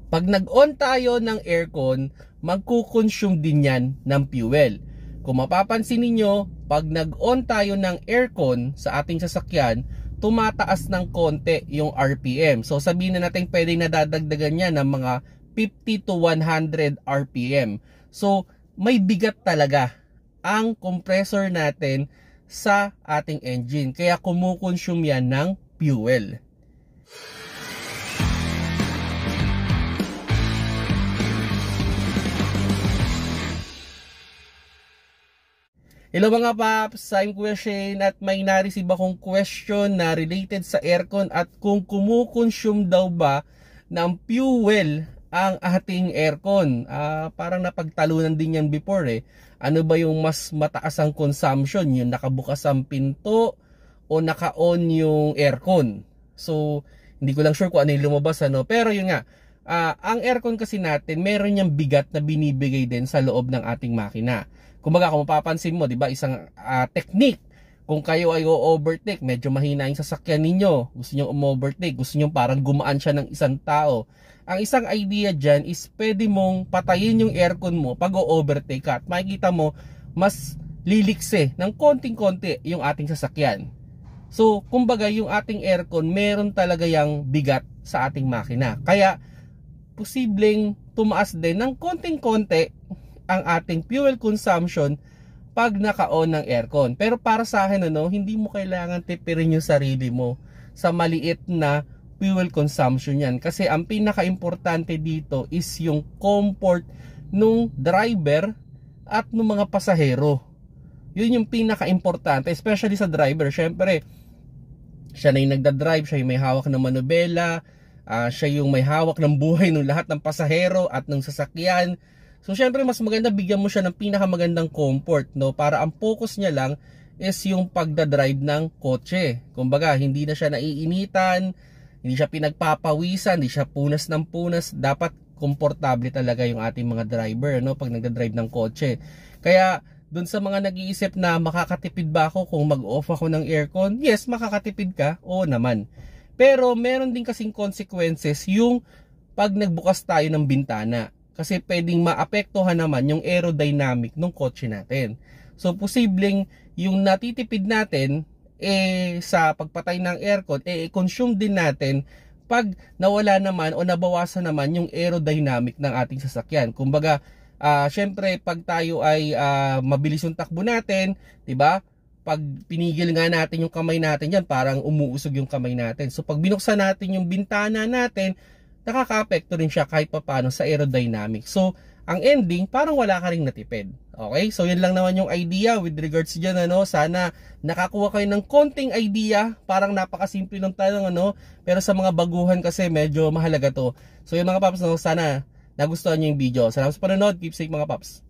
Pag nag-on tayo ng aircon, magkukonsume din yan ng fuel. Kung mapapansin ninyo, pag nag-on tayo ng aircon sa ating sasakyan, tumataas ng konti yung RPM. So sabihin na natin pwede nadadagdagan niya ng mga 50 to 100 RPM. So may bigat talaga ang compressor natin sa ating engine. Kaya kumukonsume yan ng fuel. Hello mga paps, I'm Kuya Shane at may na-receive akong question na related sa aircon at kung kumukonsume daw ba ng fuel ang ating aircon. Parang napagtalunan din yan before eh. Ano ba yung mas mataas ang consumption? Yung nakabukas ang pinto o naka-on yung aircon? So, hindi ko lang sure kung ano yung lumabas ano. Pero yun nga, ang aircon kasi natin, meron niyang bigat na binibigay din sa loob ng ating makina. Kumbaga kung mapapansin mo, 'di ba, isang technique kung kayo ay o-overtake, medyo mahina yung sasakyan ninyo, gusto niyo um-overtake, gusto niyo parang gumaan siya ng isang tao. Ang isang idea diyan is pwede mong patayin yung aircon mo pag o-overtake ka at makikita mo mas lilikse ng konting-konti yung ating sasakyan. So, kumbaga yung ating aircon meron talaga yang bigat sa ating makina. Kaya posibleng tumaas din ng konting-konti ang ating fuel consumption pag naka-on ng aircon. Pero para sa akin hindi mo kailangan tipirin yung sarili mo sa maliit na fuel consumption yan. Kasi ang pinaka-importante dito is yung comfort nung driver at nung mga pasahero. Yun yung pinaka-importante, especially sa driver. Syempre, siya na yung nagdadrive, siya yung may hawak ng manubela, siya yung may hawak ng buhay ng lahat ng pasahero at ng sasakyan. So syempre mas maganda bigyan mo siya ng pinakamagandang comfort, no, para ang focus niya lang is yung pagdadrive ng kotse. Kumbaga hindi na siya naiinitan, hindi siya pinagpapawisan, hindi siya punas ng punas. Dapat komportable talaga yung ating mga driver, no, pag nagdadrive ng kotse. Kaya dun sa mga nag-iisip na makakatipid ba ako kung mag-off ako ng aircon, yes, makakatipid ka, oo naman. Pero meron din kasing consequences yung pag nagbukas tayo ng bintana. Kasi pwedeng maapektuhan naman yung aerodynamic ng kotse natin. So posibleng yung natitipid natin sa pagpatay ng aircon consume din natin pag nawala naman o nabawasan naman yung aerodynamic ng ating sasakyan. Kumbaga, syempre pag tayo ay mabilis yung takbo natin, 'di ba? Pag pinigil nga natin yung kamay natin diyan, parang umuusog yung kamay natin. So pag binuksan natin yung bintana natin, nakaka-apekto rin siya kahit paano sa aerodynamic. So, ang ending, parang wala ka ring natipid. Okay? So, yun lang naman yung idea with regards dyan, Sana nakakuha kayo ng konting idea. Parang napakasimple ng tanong, Pero sa mga baguhan kasi, medyo mahalaga to. So, yung mga paps, sana nagustuhan nyo yung video. Salamat sa panonood. Keep safe mga paps.